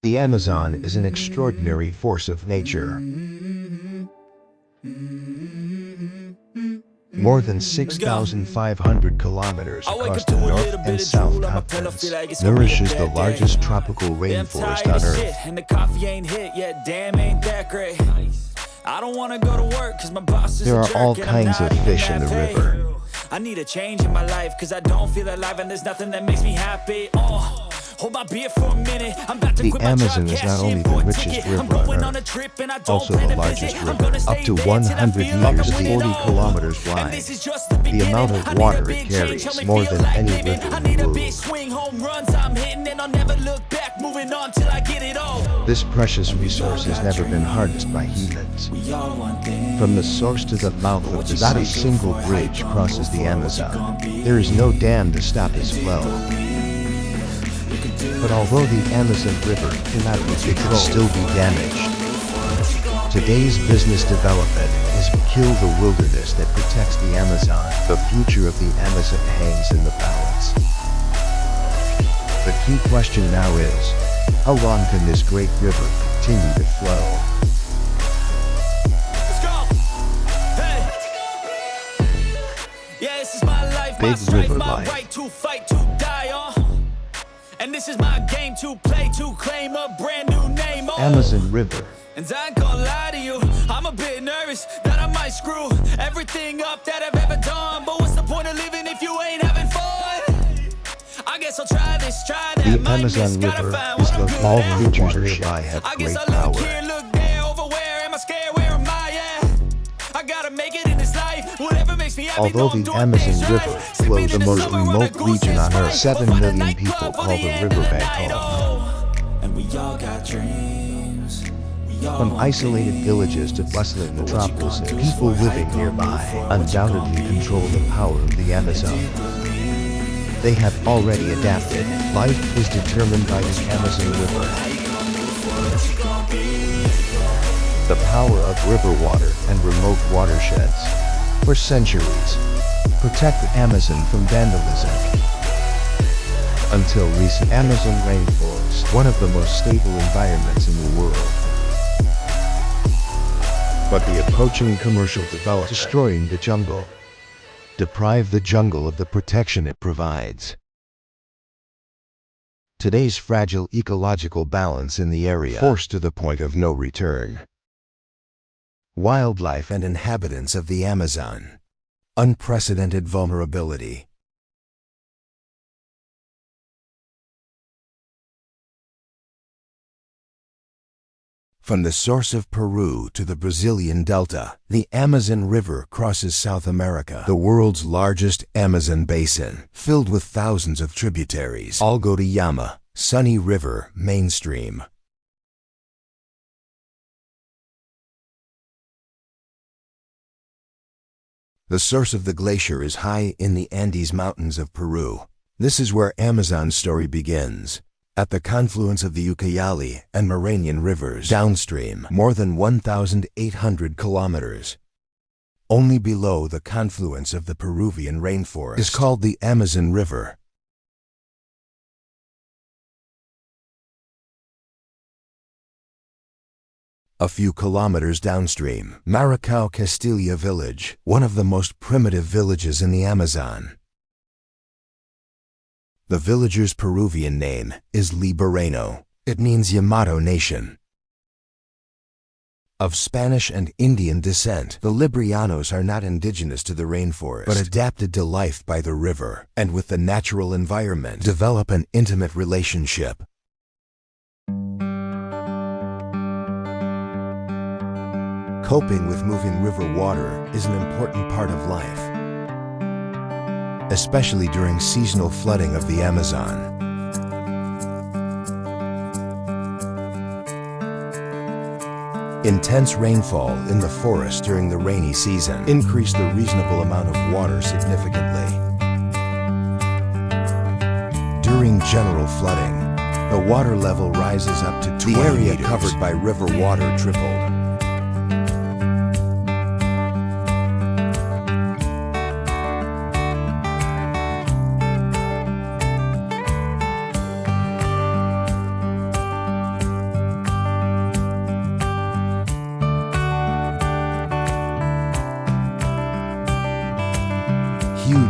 The Amazon is an extraordinary force of nature. More than 6,500 kilometers across the North and South continents, nourishes the largest tropical rainforest on Earth. And the coffee ain't hit yet, damn ain't that great. I don't wanna go to work cause my boss is There a are jerk all and I'm kinds not of even fish in that the paid. river. I need a change in my life cause I don't feel alive and there's nothing that makes me happy. Hold my beer for a minute. I'm about to The quit my Amazon job, is cash not only in the for a richest ticket. river I'm going on on a Earth, trip and I don't also plan the to largest visit. I'm river, gonna up stay to there till I 100 feel like meters, I'm winning 40 all. kilometers And wide. this is just the The beginning. amount I of need a water big it change, carries, help me more feel than like any living. river I in need the a world. big swing, home runs I'm hitting and I'll never look back. Moving on till I get it all. This precious resource has never been harnessed by humans. From the source to the mouth of the sea, not a single bridge crosses the Amazon. There is no dam to stop its flow. But although the Amazon River cannot be controlled, it can still be damaged. Today's business development has killed the wilderness that protects the Amazon. The future of the Amazon hangs in the balance. The key question now is, how long can this great river continue to flow? Let's go. Hey. Yeah, this is my life, my Big strife, river my life. right to fight, to die on. And this is my game to play, to claim a brand new name. Amazon River. And I ain't gonna lie to you, I'm a bit nervous that I might screw everything up that I've ever done. But what's the point of living if you ain't having fun? I guess I'll try this, try that. The might miss, Amazon gotta River find is what I'm the good all at. creatures nearby have I great guess I look power. here, look there, over where am I scared, where am I at? I gotta make it in this life, whatever makes me happy. Although the Amazon River flows the most remote region on Earth, 7 million people call the riverbank home. And we all got dreams. From isolated villages to bustling metropolises, people living nearby undoubtedly control the power of the Amazon. They have already adapted. Life is determined by the Amazon River. The power of river water and remote watersheds. For centuries, protect the Amazon from vandalism. Until recent, Amazon rainforest, one of the most stable environments in the world. But the approaching commercial development destroying the jungle, deprive the jungle of the protection it provides. Today's fragile ecological balance in the area forced to the point of no return. Wildlife and inhabitants of the Amazon. Unprecedented vulnerability. From the source of Peru to the Brazilian Delta, the Amazon River crosses South America, the world's largest Amazon basin, filled with thousands of tributaries. All go to Yama, Sunny River, mainstream. The source of the glacier is high in the Andes Mountains of Peru. This is where Amazon's story begins. At the confluence of the Ucayali and Marañón rivers, downstream, more than 1,800 kilometers. Only below the confluence of the Peruvian rainforest is called the Amazon River. A few kilometers downstream, Maracao Castilla village, one of the most primitive villages in the Amazon. The villager's Peruvian name is Liberano. It means Yamato Nation. Of Spanish and Indian descent, the Librianos are not indigenous to the rainforest, but adapted to life by the river, and with the natural environment, develop an intimate relationship. Coping with moving river water is an important part of life, especially during seasonal flooding of the Amazon. Intense rainfall in the forest during the rainy season increased the reasonable amount of water significantly. During general flooding, the water level rises up to 20 meters. The area covered by river water tripled.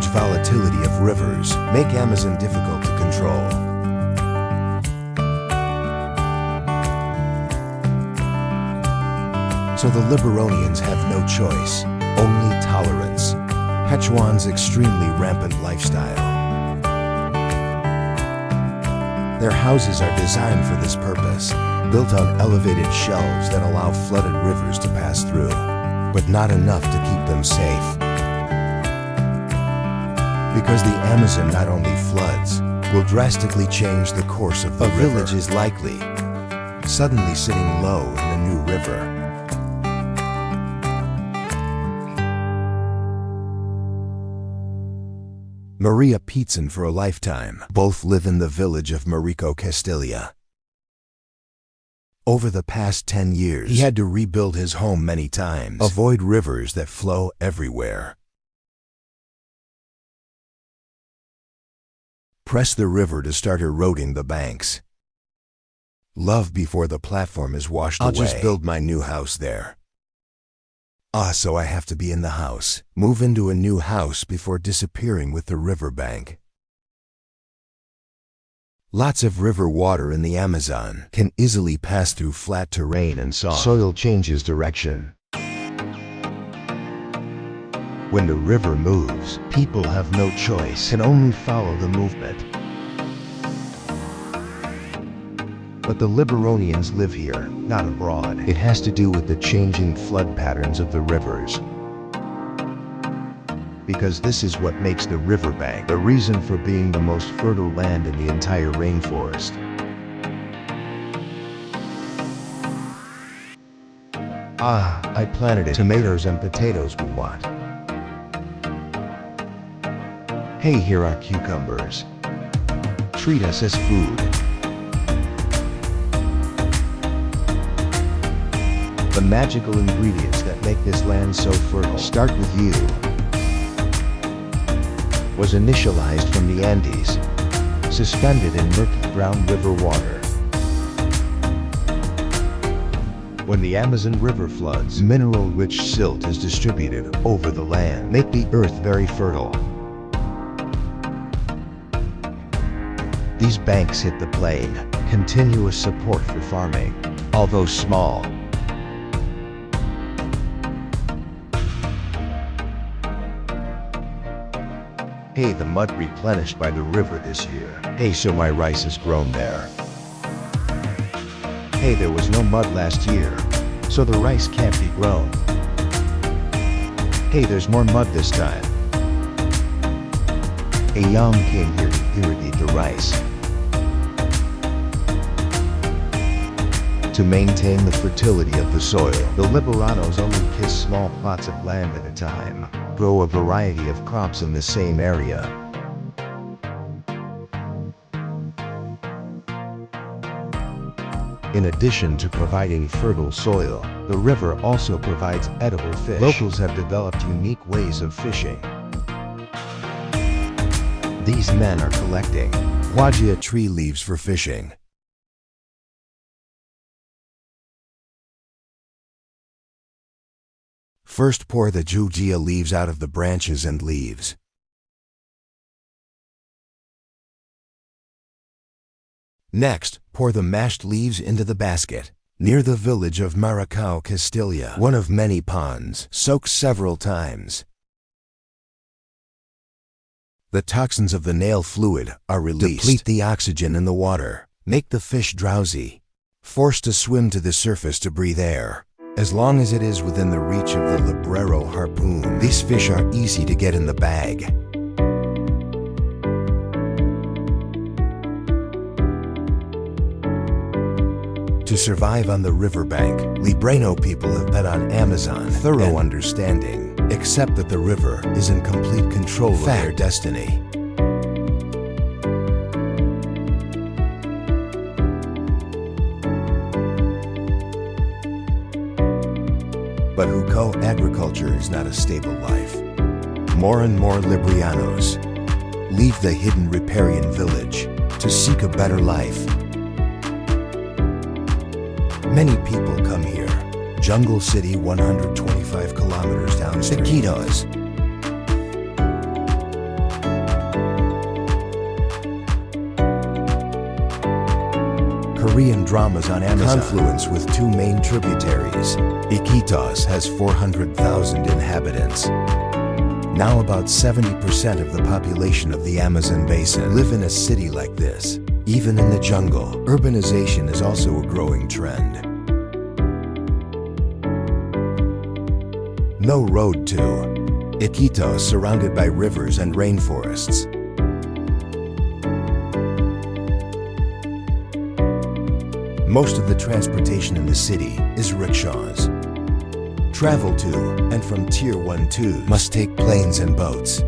huge volatility of rivers make Amazon difficult to control. So the Liberonians have no choice, only tolerance. Quechuans' extremely rampant lifestyle. Their houses are designed for this purpose, built on elevated shelves that allow flooded rivers to pass through, but not enough to keep them safe. Because the Amazon not only floods, will drastically change the course of the river. A village is likely suddenly sitting low in a new river. Maria Pietzen for a lifetime. Both live in the village of Marico, Castilla. Over the past 10 years, he had to rebuild his home many times, avoid rivers that flow everywhere. Press the river to start eroding the banks. Love before the platform is washed away. I'll just build my new house there. So I have to be in the house. Move into a new house before disappearing with the riverbank. Lots of river water in the Amazon can easily pass through flat terrain and soil changes direction. When the river moves, people have no choice, can only follow the movement. But the Liberonians live here, not abroad. It has to do with the changing flood patterns of the rivers. Because this is what makes the riverbank the reason for being the most fertile land in the entire rainforest. I planted it. Tomatoes and potatoes we want. Hey, here are cucumbers. Treat us as food. The magical ingredients that make this land so fertile, start with you, was initialized from the Andes, suspended in murky brown river water. When the Amazon River floods, mineral-rich silt is distributed over the land, make the earth very fertile. These banks hit the plain, continuous support for farming, although small. Hey, the mud replenished by the river this year. Hey, so my rice has grown there. Hey, there was no mud last year, so the rice can't be grown. Hey, there's more mud this time. A yam came here to irrigate the rice. To maintain the fertility of the soil, the Liberanos only kiss small plots of land at a time, grow a variety of crops in the same area. In addition to providing fertile soil, the river also provides edible fish. Locals have developed unique ways of fishing. These men are collecting guajia tree leaves for fishing. First, pour the guajia leaves out of the branches and leaves. Next, pour the mashed leaves into the basket. Near the village of Marico, Castilla, one of many ponds, soak several times. The toxins of the nail fluid are released, deplete the oxygen in the water, make the fish drowsy, forced to swim to the surface to breathe air. As long as it is within the reach of the librero harpoon, these fish are easy to get in the bag. To survive on the riverbank, Libreno people have bet on Amazon, thorough understanding, except that the river is in complete control of their destiny. But Huco agriculture is not a stable life. More and more Librianos leave the hidden riparian village to seek a better life. Many people come here. Jungle City, 125 kilometers downstream. Iquitos. Korean dramas on Amazon. Confluence with two main tributaries. Iquitos has 400,000 inhabitants. Now about 70% of the population of the Amazon basin live in a city like this. Even in the jungle, urbanization is also a growing trend. No road to Iquitos, surrounded by rivers and rainforests. Most of the transportation in the city is rickshaws. Travel to and from Tier 1 2 must take planes and boats.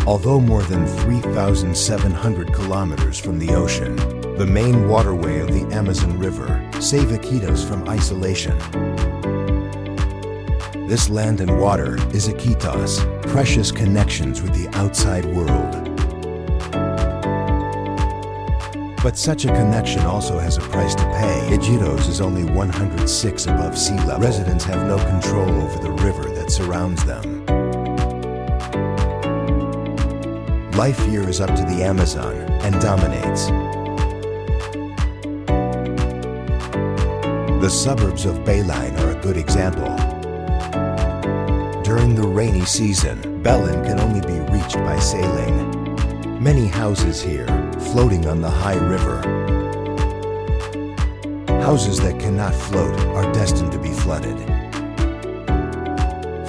Although more than 3,700 kilometers from the ocean, the main waterway of the Amazon River save Iquitos from isolation. This land and water is Iquitos, precious connections with the outside world. But such a connection also has a price to pay. Iquitos is only 106 above sea level. Residents have no control over the river that surrounds them. Life here is up to the Amazon and dominates. The suburbs of Bayline are a good example. During the rainy season, Belin can only be reached by sailing. Many houses here, floating on the high river. Houses that cannot float are destined to be flooded.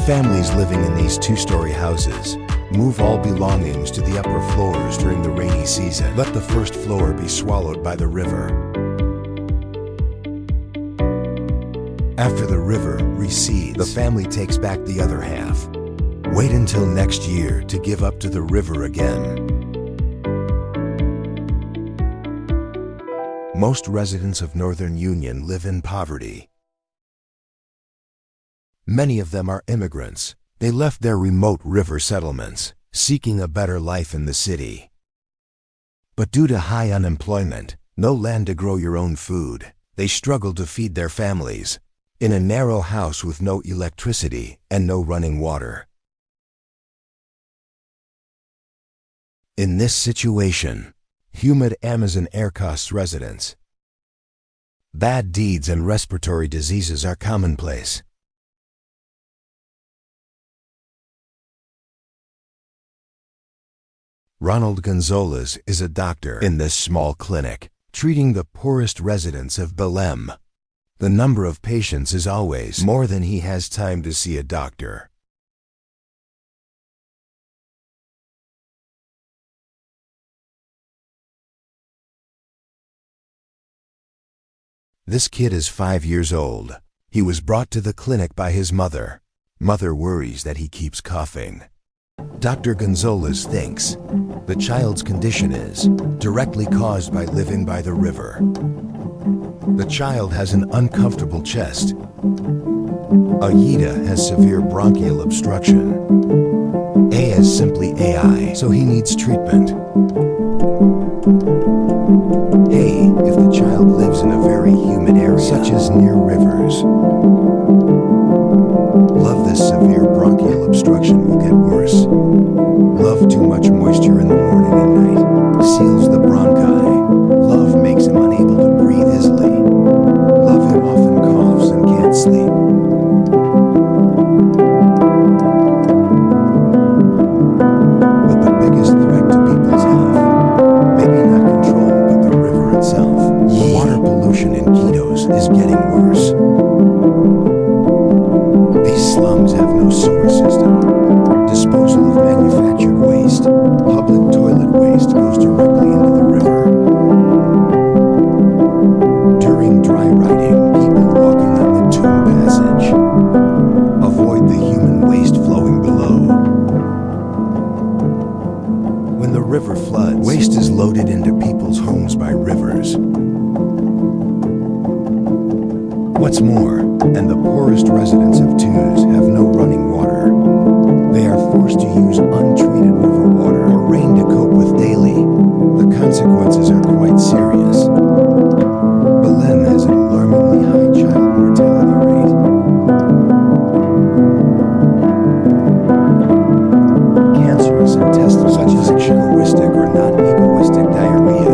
Families living in these two-story houses move all belongings to the upper floors during the rainy season. Let the first floor be swallowed by the river. After the river recedes, the family takes back the other half. Wait until next year to give up to the river again. Most residents of Northern Union live in poverty. Many of them are immigrants. They left their remote river settlements, seeking a better life in the city. But due to high unemployment, no land to grow your own food, they struggle to feed their families in a narrow house with no electricity and no running water. In this situation, humid Amazon air costs residents. Bad deeds and respiratory diseases are commonplace. Ronald Gonzalez is a doctor in this small clinic, treating the poorest residents of Belém. The number of patients is always more than he has time to see a doctor. This kid is 5 years old. He was brought to the clinic by his mother. Mother worries that he keeps coughing. Dr. Gonzalez thinks the child's condition is directly caused by living by the river. The child has an uncomfortable chest. Aida has severe bronchial obstruction. A is simply AI, so he needs treatment. A, if the child lives in a very humid area, such as near rivers. Love, this severe bronchial obstruction will get worse. Love, too much moisture in the morning and night seals the bronchi. Love makes him unable to breathe easily. Love, him often coughs and can't sleep. But the biggest threat to people's health, maybe not control, but the river itself. Water pollution in Iquitos is getting worse. These slums have no sewer system. Disposal of manufactured waste, public toilet waste goes directly into the river. During dry riding, people walking on the tomb passage avoid the human waste flowing below. When the river floods, waste is loaded into people's homes by rivers. What's more, and the poorest residents of Tuz have no running water. They are forced to use untreated river water or rain to cope with daily. The consequences are quite serious. Belém has an alarmingly high child mortality rate. Cancerous intestinal, such as egoistic or non-egoistic diarrhea,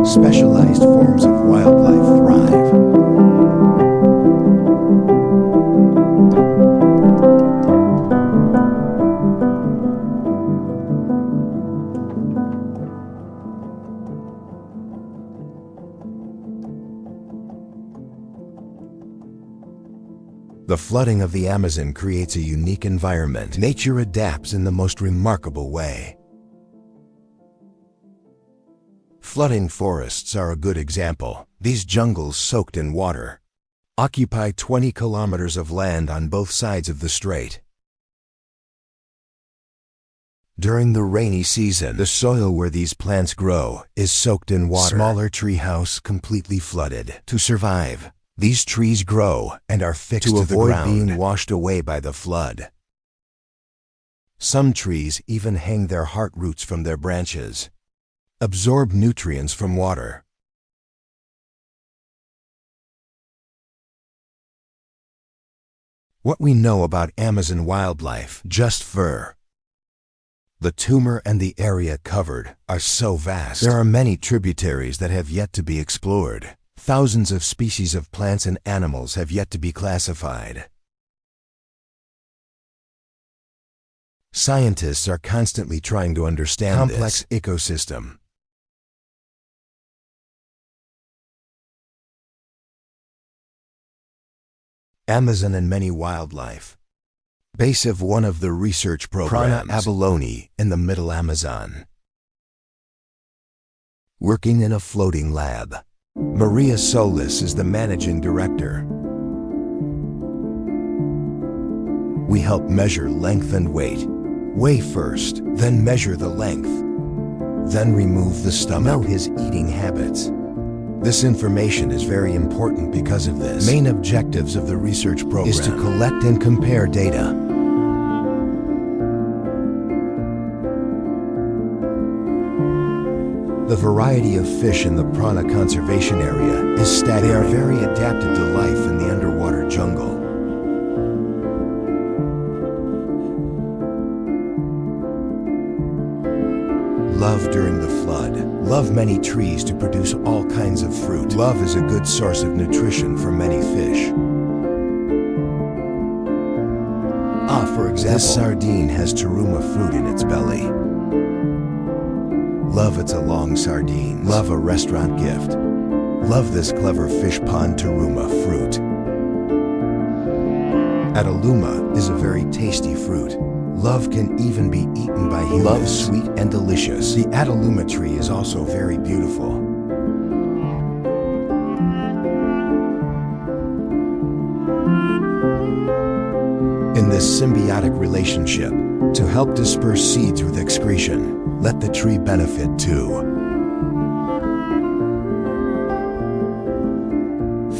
Specialized forms of wildlife thrive. The flooding of the Amazon creates a unique environment. Nature adapts in the most remarkable way. Flooding forests are a good example. These jungles soaked in water occupy 20 kilometers of land on both sides of the strait. During the rainy season, the soil where these plants grow is soaked in water. Smaller treehouse completely flooded. To survive, these trees grow and are fixed to the ground, being washed away by the flood. Some trees even hang their heart roots from their branches, absorb nutrients from water. What we know about Amazon wildlife: just fur. The tumor and the area covered are so vast. There are many tributaries that have yet to be explored. Thousands of species of plants and animals have yet to be classified. Scientists are constantly trying to understand complex ecosystem. Amazon and many wildlife. Base of one of the research programs, Prana Abalone in the Middle Amazon. Working in a floating lab. Maria Solis is the managing director. We help measure length and weight. Weigh first, then measure the length. Then remove the stomach. Know his eating habits. This information is very important because of this. Main objectives of the research program is to collect and compare data. The variety of fish in the Prana Conservation Area is staggering. They are very adapted to life in the underwater jungle. Love during the flood. Love many trees to produce all kinds of fruit. Love is a good source of nutrition for many fish. For example, this sardine has taruma fruit in its belly. Love it's a long sardine. Love a restaurant gift. Love this clever fish pond taruma fruit. Ataluma is a very tasty fruit. Love can even be eaten by humans. Love sweet and delicious. The Ataluma tree is also very beautiful. In this symbiotic relationship, to help disperse seeds with excretion, let the tree benefit too.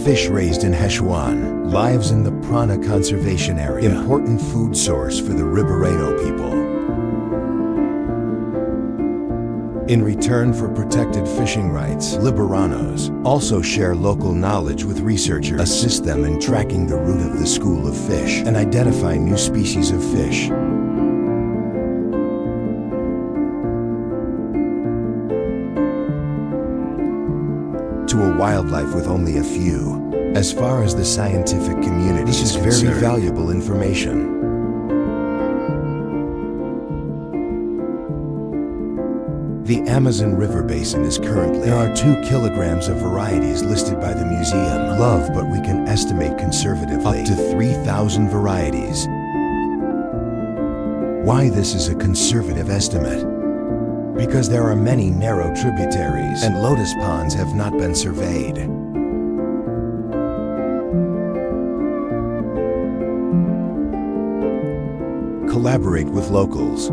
Fish raised in Hechuan lives in the Prana Conservation Area. Important food source for the Ribereño people. In return for protected fishing rights, Liberanos also share local knowledge with researchers, assist them in tracking the route of the school of fish, and identify new species of fish. To a wildlife with only a few. As far as the scientific community, this is very valuable information. The Amazon River Basin is currently, there are 2 kilograms of varieties listed by the museum. Love, but we can estimate conservatively up to 3,000 varieties. Why this is a conservative estimate? Because there are many narrow tributaries and lotus ponds have not been surveyed. Collaborate with locals.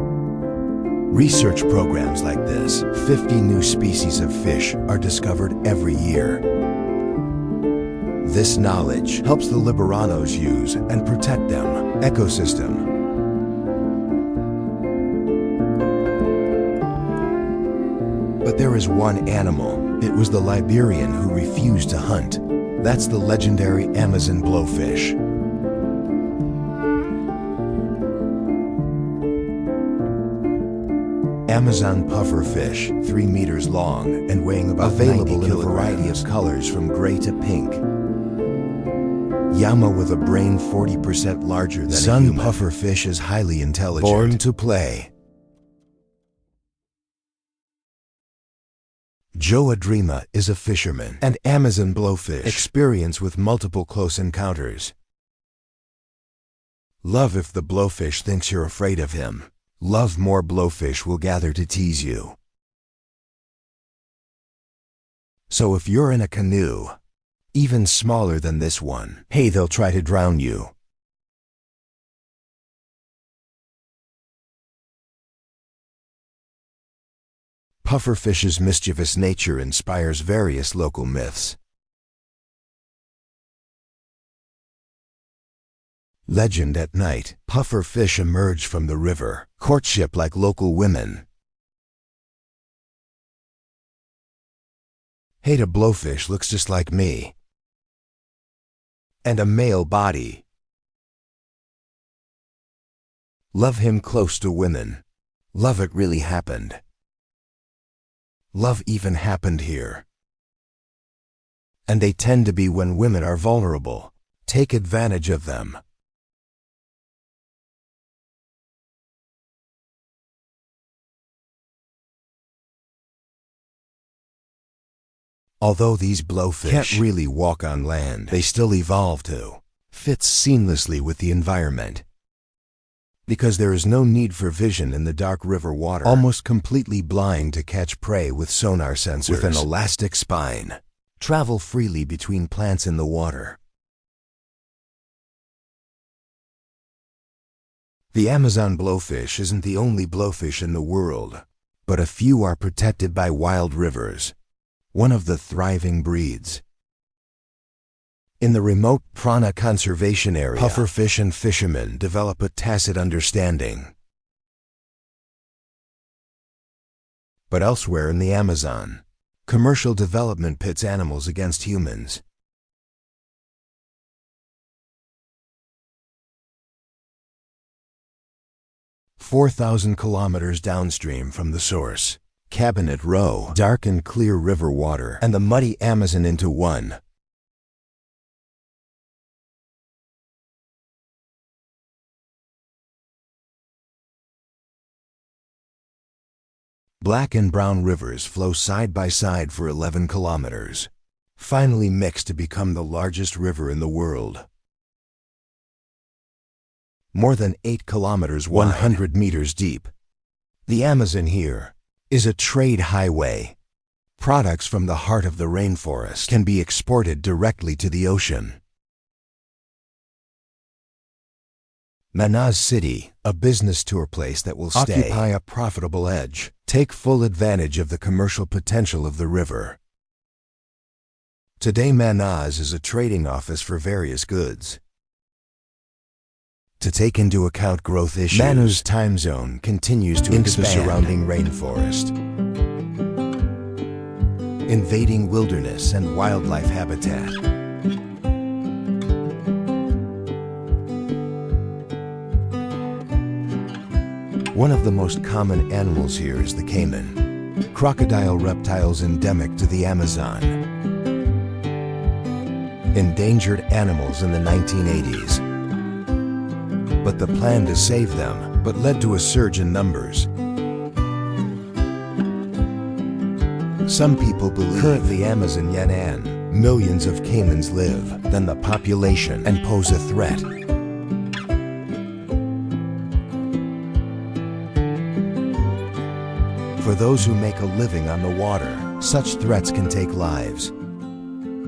Research programs like this, 50 new species of fish are discovered every year. This knowledge helps the Liberanos use and protect them. Ecosystem. But there is one animal. It was the Liberian who refused to hunt. That's the legendary Amazon blowfish. Amazon puffer fish, 3 meters long and weighing about available in a variety of colors from gray to pink. Llama with a brain 40% larger than a human. Sun puffer fish is highly intelligent. Born to play. Joadrima is a fisherman. And Amazon blowfish. Experience with multiple close encounters. Love if the blowfish thinks you're afraid of him. Love more blowfish will gather to tease you. So if you're in a canoe, even smaller than this one, hey, they'll try to drown you. Pufferfish's mischievous nature inspires various local myths. Legend at night, pufferfish emerge from the river, courtship like local women. Hey, a blowfish looks just like me. And a male body. Love him close to women. Love it really happened. Love even happened here. And they tend to be when women are vulnerable. Take advantage of them. Although these blowfish can't really walk on land, they still evolve to fit seamlessly with the environment. Because there is no need for vision in the dark river water, almost completely blind to catch prey with sonar sensors. With an elastic spine, travel freely between plants in the water. The Amazon blowfish isn't the only blowfish in the world, but a few are protected by wild rivers. One of the thriving breeds. In the remote Prana conservation area, pufferfish and fishermen develop a tacit understanding. But elsewhere in the Amazon, commercial development pits animals against humans. "4,000 kilometers downstream from the source, Cabinet Row, dark and clear river water, and the muddy Amazon into one. Black and brown rivers flow side by side for 11 kilometers, finally mix to become the largest river in the world. More than 8 kilometers wide, 100 meters deep. The Amazon here is a trade highway. Products from the heart of the rainforest can be exported directly to the ocean. Manaus City, a business tour place that will occupy a profitable edge. Take full advantage of the commercial potential of the river. Today Manaus is a trading office for various goods. To take into account growth issues, Manaus time zone continues to expand into the surrounding rainforest, invading wilderness and wildlife habitat. One of the most common animals here is the caiman, crocodile reptiles endemic to the Amazon. Endangered animals in the 1980s. But the plan to save them led to a surge in numbers. Some people believe currently Amazon Yan'an, millions of caimans live, then the population and pose a threat. For those who make a living on the water, such threats can take lives.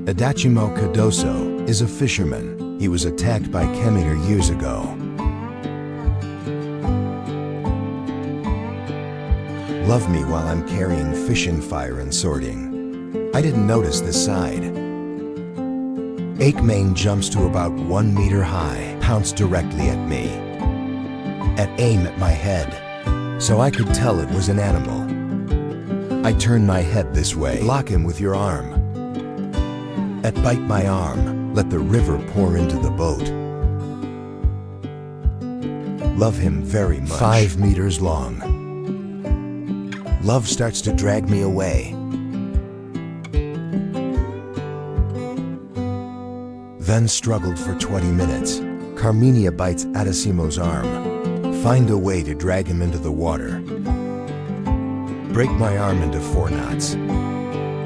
Adachimo Cardoso is a fisherman. He was attacked by Keminer years ago. Love me while I'm carrying fishing fire and sorting. I didn't notice this side. Aikmane jumps to about 1 meter high, pounced directly at me. At aim at my head, so I could tell it was an animal. I turn my head this way. Block him with your arm. At bite my arm, let the river pour into the boat. Love him very much. 5 meters long. Love starts to drag me away. Then struggled for 20 minutes. Carmenia bites Adesimo's arm. Find a way to drag him into the water. Break my arm into 4 knots.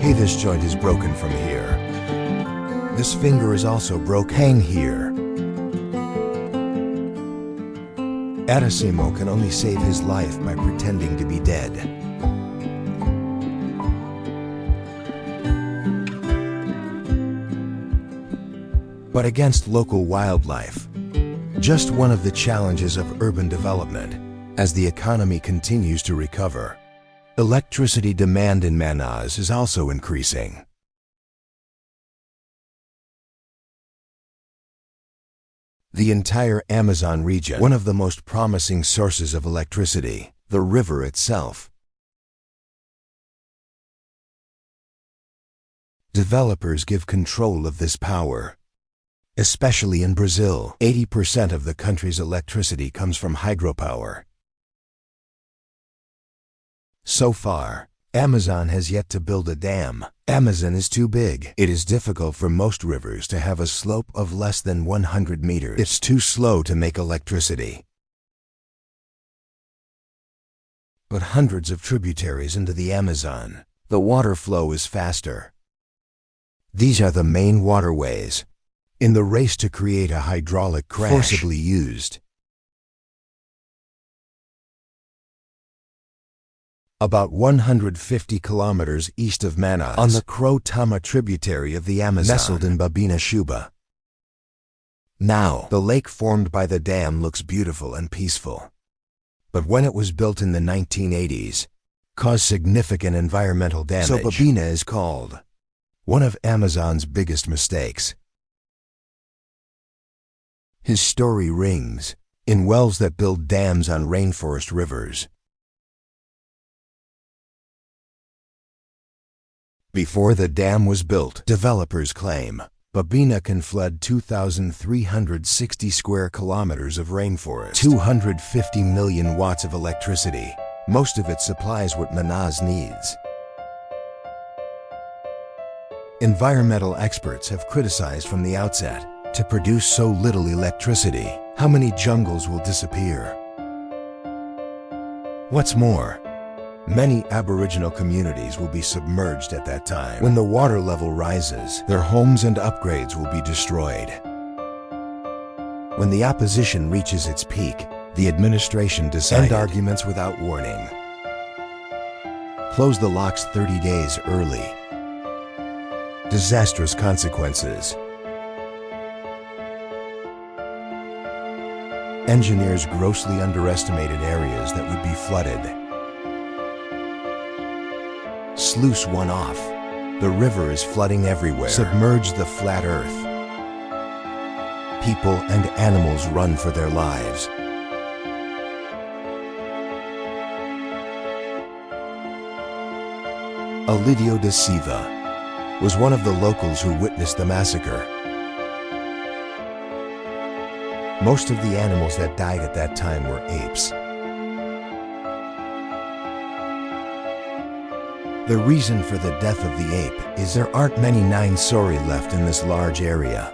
Hey, this joint is broken from here. This finger is also broke. Hang here. Adesimo can only save his life by pretending to be dead. But against local wildlife, just one of the challenges of urban development as the economy continues to recover. Electricity demand in Manaus is also increasing. The entire Amazon region, one of the most promising sources of electricity, the river itself. Developers give control of this power. Especially in Brazil, 80% of the country's electricity comes from hydropower. So far, Amazon has yet to build a dam. Amazon is too big. It is difficult for most rivers to have a slope of less than 100 meters. It's too slow to make electricity. But hundreds of tributaries into the Amazon, the water flow is faster. These are the main waterways in the race to create a hydraulic crash forcibly used. About 150 kilometers east of Manaus, on the Crow-Tama tributary of the Amazon, nestled in Babina Chuba. Now, the lake formed by the dam looks beautiful and peaceful. But when it was built in the 1980s, caused significant environmental damage. So Babina is called one of Amazon's biggest mistakes. His story rings in wells that build dams on rainforest rivers. Before the dam was built, developers claim, Babina can flood 2,360 square kilometers of rainforest, 250 million watts of electricity. Most of it supplies what Manaus needs. Environmental experts have criticized from the outset, to produce so little electricity, how many jungles will disappear? What's more, many Aboriginal communities will be submerged at that time. When the water level rises, their homes and upgrades will be destroyed. When the opposition reaches its peak, the administration decided to end arguments without warning. Close the locks 30 days early. Disastrous consequences. Engineers grossly underestimated areas that would be flooded. Sluice one off. The river is flooding everywhere. Submerge the flat earth. People and animals run for their lives. Alidio da Silva was one of the locals who witnessed the massacre. Most of the animals that died at that time were apes. The reason for the death of the ape is there aren't many Nine-Sori left in this large area.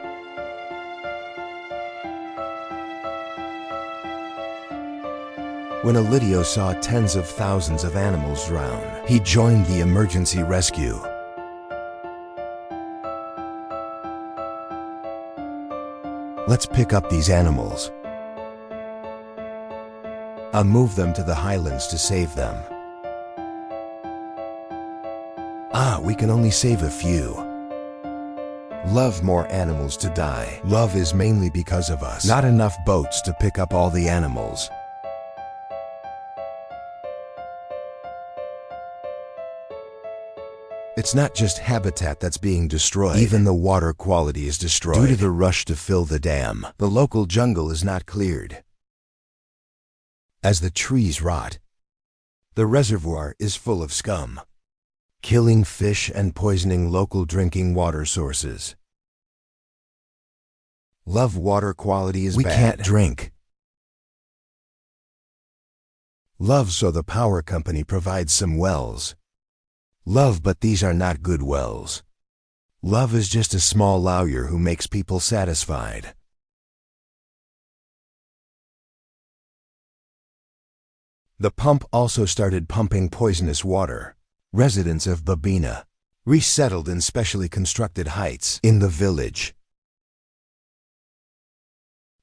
When Alidio saw tens of thousands of animals drown, he joined the emergency rescue. Let's pick up these animals. I'll move them to the highlands to save them. We can only save a few. Love more animals to die. Love is mainly because of us. Not enough boats to pick up all the animals. It's not just habitat that's being destroyed. Even the water quality is destroyed. Due to the rush to fill the dam, the local jungle is not cleared. As the trees rot, the reservoir is full of scum, killing fish and poisoning local drinking water sources. Love water quality is bad. We can't drink. Love, so the power company provides some wells. Love, but these are not good wells. Love is just a small lawyer who makes people satisfied. The pump also started pumping poisonous water. Residents of Babina resettled in specially constructed heights in the village.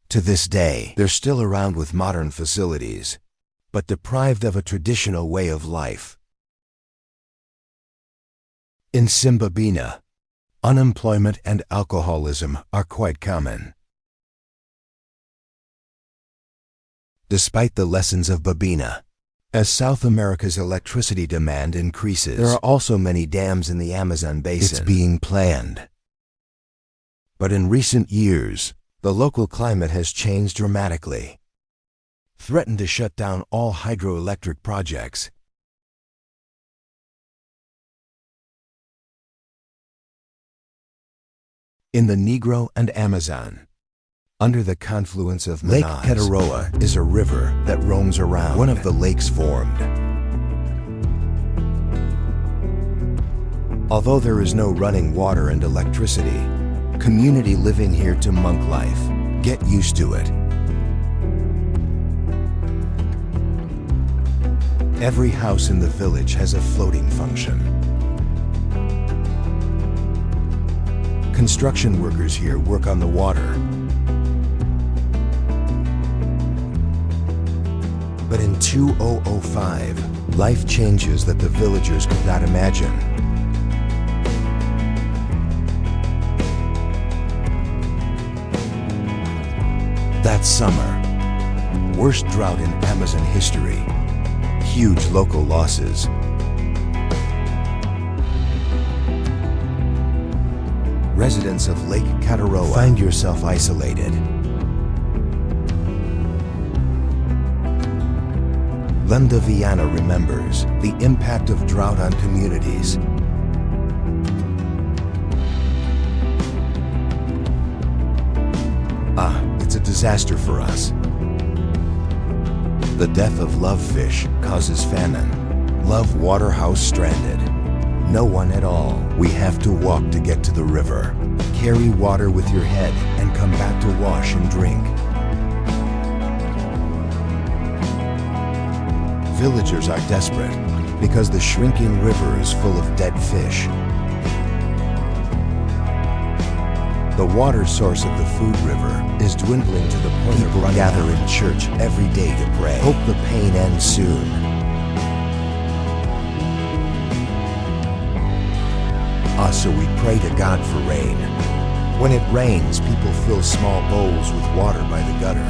To this day, they're still around with modern facilities, but deprived of a traditional way of life. In Simbabina, unemployment and alcoholism are quite common. Despite the lessons of Babina, as South America's electricity demand increases, there are also many dams in the Amazon basin. It's being planned. But in recent years, the local climate has changed dramatically, threatened to shut down all hydroelectric projects. In the Negro and Amazon, under the confluence of Lake Cataroa is a river that roams around. One of the lakes formed. Although there is no running water and electricity, community living here to monk life. Get used to it. Every house in the village has a floating function. Construction workers here work on the water. But in 2005, life changes that the villagers could not imagine. That summer, worst drought in Amazon history, huge local losses. Residents of Lake Cataroa find yourself isolated. Linda Viana remembers the impact of drought on communities. It's a disaster for us. The death of love fish causes famine. Love waterhouse stranded. No one at all. We have to walk to get to the river. Carry water with your head and come back to wash and drink. Villagers are desperate because the shrinking river is full of dead fish. The water source of the food river is dwindling to the point people gather in church every day to pray. Hope the pain ends soon. So we pray to God for rain. When it rains, people fill small bowls with water by the gutter.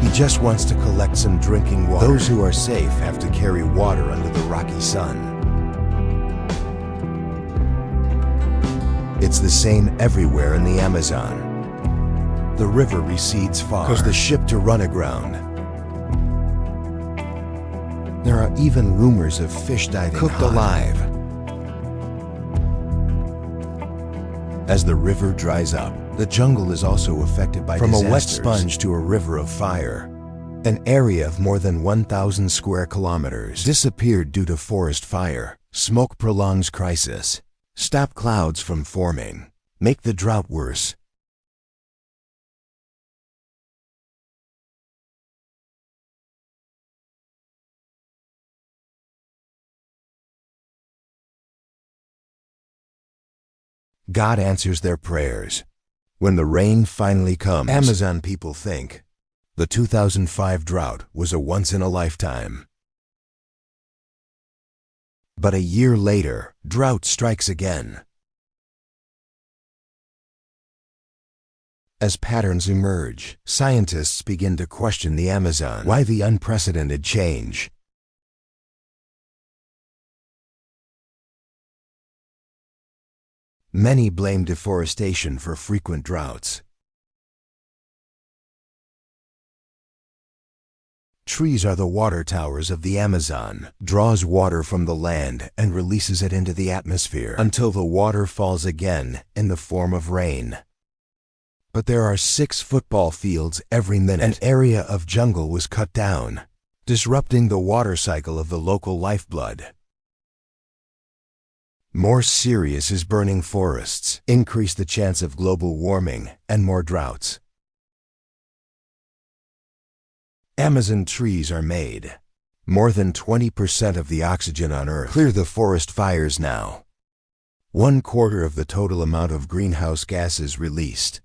He just wants to collect some drinking water. Those who are safe have to carry water under the rocky sun. It's the same everywhere in the Amazon. The river recedes far, cause the ship to run aground. There are even rumors of fish diving cooked alive. As the river dries up, the jungle is also affected by disasters. From a wet sponge to a river of fire. An area of more than 1,000 square kilometers disappeared due to forest fire. Smoke prolongs crisis. Stop clouds from forming. Make the drought worse. God answers their prayers. When the rain finally comes, Amazon people think the 2005 drought was a once-in-a-lifetime. But a year later, drought strikes again. As patterns emerge, scientists begin to question the Amazon. Why the unprecedented change? Many blame deforestation for frequent droughts. Trees are the water towers of the Amazon, draws water from the land and releases it into the atmosphere until the water falls again in the form of rain. But there are 6 football fields every minute. An area of jungle was cut down, disrupting the water cycle of the local lifeblood. More serious is burning forests, increase the chance of global warming and more droughts. Amazon trees are made. More than 20% of the oxygen on Earth. Clear the forest fires now. 1/4 of the total amount of greenhouse gases released.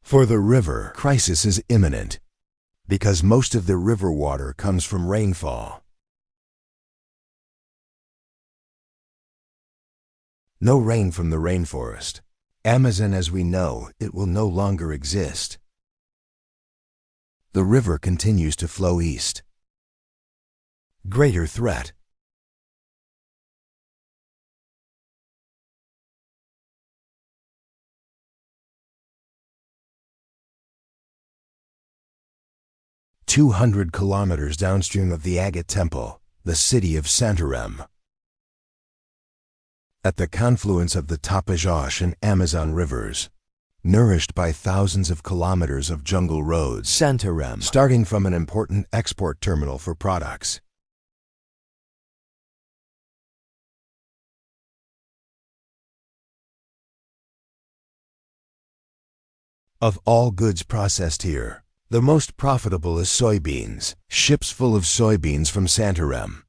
For the river, crisis is imminent, because most of the river water comes from rainfall. No rain from the rainforest. Amazon as we know it will no longer exist. The river continues to flow east. Greater threat. "200 kilometers downstream of the Agate Temple, the city of Santarem. At the confluence of the Tapajós and Amazon rivers, nourished by thousands of kilometers of jungle roads, Santarem, starting from an important export terminal for products. Of all goods processed here, the most profitable is soybeans, ships full of soybeans from Santarem.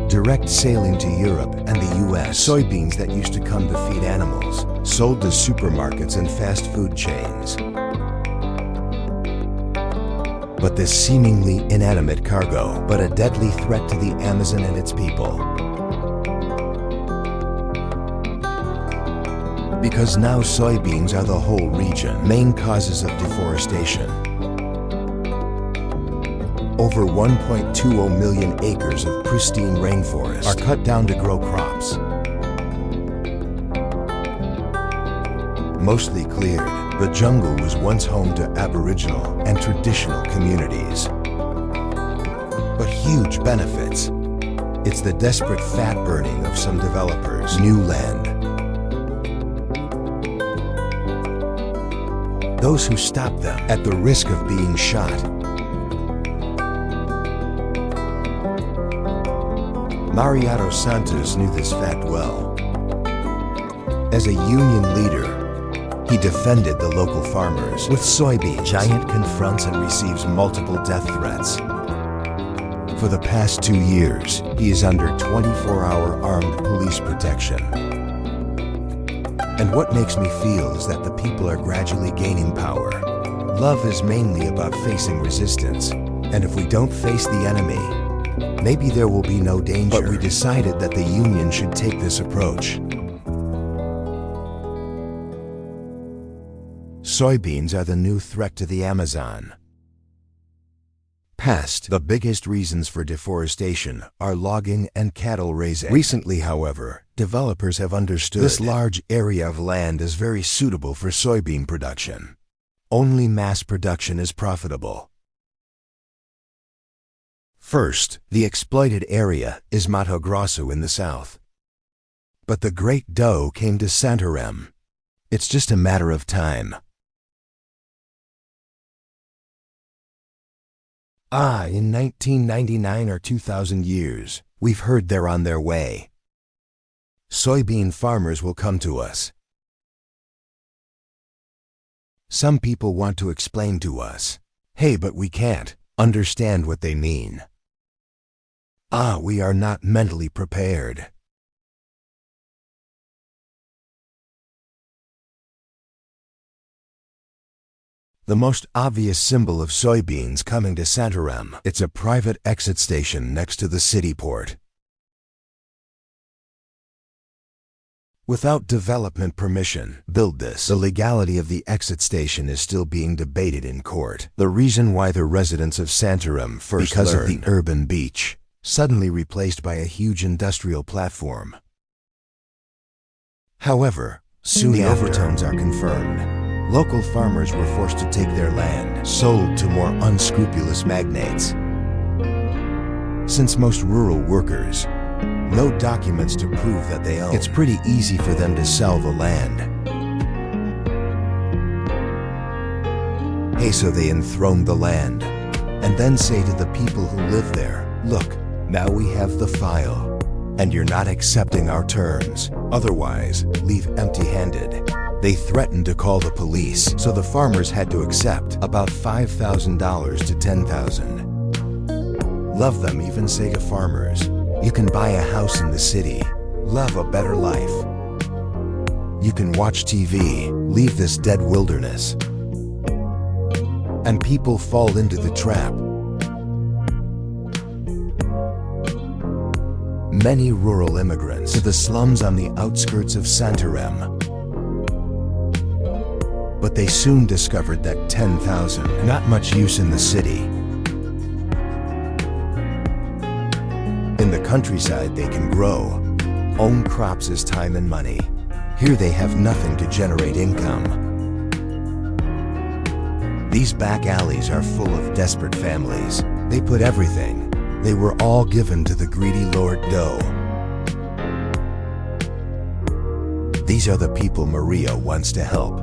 Direct sailing to Europe and the US. Soybeans that used to come to feed animals, sold to supermarkets and fast food chains. But this seemingly inanimate cargo, but a deadly threat to the Amazon and its people. Because now soybeans are the whole region, main causes of deforestation. Over 1.20 million acres of pristine rainforest are cut down to grow crops. Mostly cleared, the jungle was once home to Aboriginal and traditional communities. But huge benefits. It's the desperate fat burning of some developers' new land. Those who stop them at the risk of being shot. Mariano Santos knew this fact well. As a union leader, he defended the local farmers. With soybeans, Giant confronts and receives multiple death threats. For the past 2 years, he is under 24-hour armed police protection. And what makes me feel is that the people are gradually gaining power. Love is mainly about facing resistance. And if we don't face the enemy, maybe there will be no danger. But we decided that the union should take this approach. Soybeans are the new threat to the Amazon. Past, the biggest reasons for deforestation are logging and cattle raising. Recently, however, developers have understood this large area of land is very suitable for soybean production. Only mass production is profitable. First, the exploited area is Mato Grosso in the south. But the great dough came to Santarem. It's just a matter of time. In 1999 or 2000 years, we've heard they're on their way. Soybean farmers will come to us. Some people want to explain to us, hey, but we can't understand what they mean. We are not mentally prepared. The most obvious symbol of soybeans coming to Santarem, it's a private exit station next to the city port. Without development permission, build this. The legality of the exit station is still being debated in court. The reason why the residents of Santarem first because of the urban beach, suddenly replaced by a huge industrial platform. However, soon the overtones are confirmed. Local farmers were forced to take their land, sold to more unscrupulous magnates. Since most rural workers, No documents to prove that they own. It's pretty easy for them to sell the land. Hey, so they enthrone the land and then say to the people who live there, look, now we have the file, and you're not accepting our terms. Otherwise, leave empty-handed. They threatened to call the police, so the farmers had to accept about $5,000 to $10,000. Love them even say to farmers, you can buy a house in the city, love a better life. You can watch TV, leave this dead wilderness. And people fall into the trap. Many rural immigrants to the slums on the outskirts of Santarem. But they soon discovered that 10,000, not much use in the city. In the countryside they can grow, own crops as time and money. Here they have nothing to generate income. These back alleys are full of desperate families. They put everything. They were all given to the greedy Lord Doe. These are the people Maria wants to help.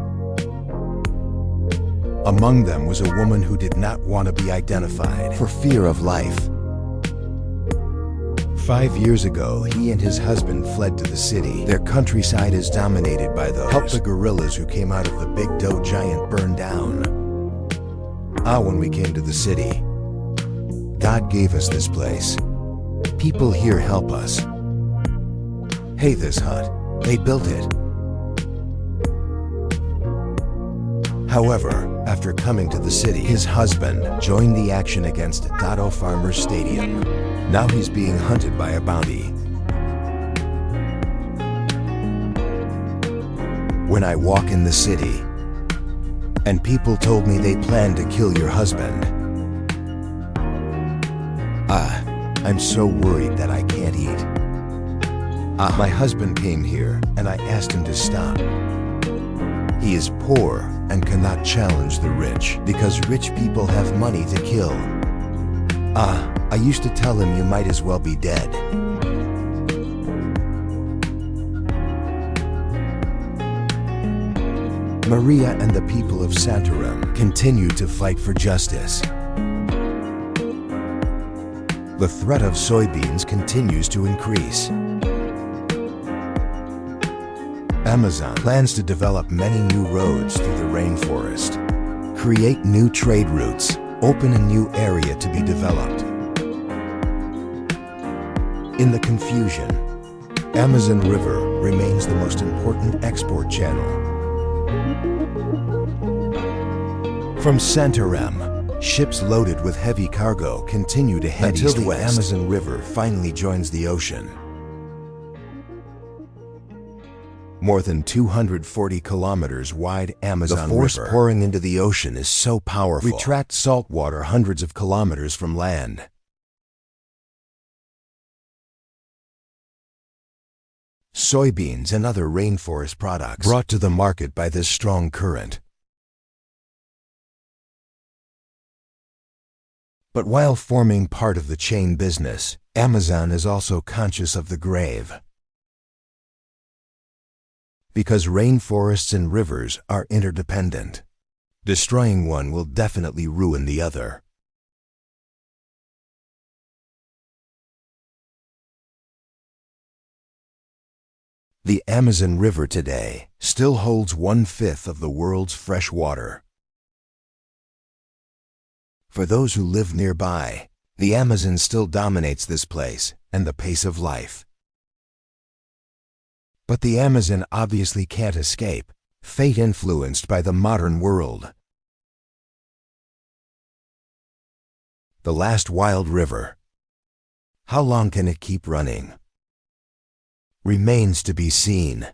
Among them was a woman who did not want to be identified for fear of life. 5 years ago, he and his husband fled to the city. Their countryside is dominated by those. Help the guerrillas who came out of the Big Doe giant burn down. When we came to the city, God gave us this place. People here help us. Hey, this hut, they built it. However, after coming to the city, his husband joined the action against Dotto Farmers Stadium. Now he's being hunted by a bounty. When I walk in the city, and people told me they plan to kill your husband, I'm so worried that I can't eat. My husband came here, and I asked him to stop. He is poor and cannot challenge the rich, because rich people have money to kill. I used to tell him you might as well be dead. Maria and the people of Santarem continue to fight for justice. The threat of soybeans continues to increase. Amazon plans to develop many new roads through the rainforest, create new trade routes, open a new area to be developed. In the confusion, Amazon River remains the most important export channel. From Santarem, ships loaded with heavy cargo continue to head east-west until the Amazon River finally joins the ocean. More than 240 kilometers wide Amazon River. The force pouring into the ocean is so powerful. Retract salt water hundreds of kilometers from land. Soybeans and other rainforest products brought to the market by this strong current. But while forming part of the chain business, Amazon is also conscious of the grave. Because rainforests and rivers are interdependent. Destroying one will definitely ruin the other. The Amazon River today still holds 1/5 of the world's fresh water. For those who live nearby, the Amazon still dominates this place and the pace of life. But the Amazon obviously can't escape, fate influenced by the modern world. The last wild river. How long can it keep running? Remains to be seen.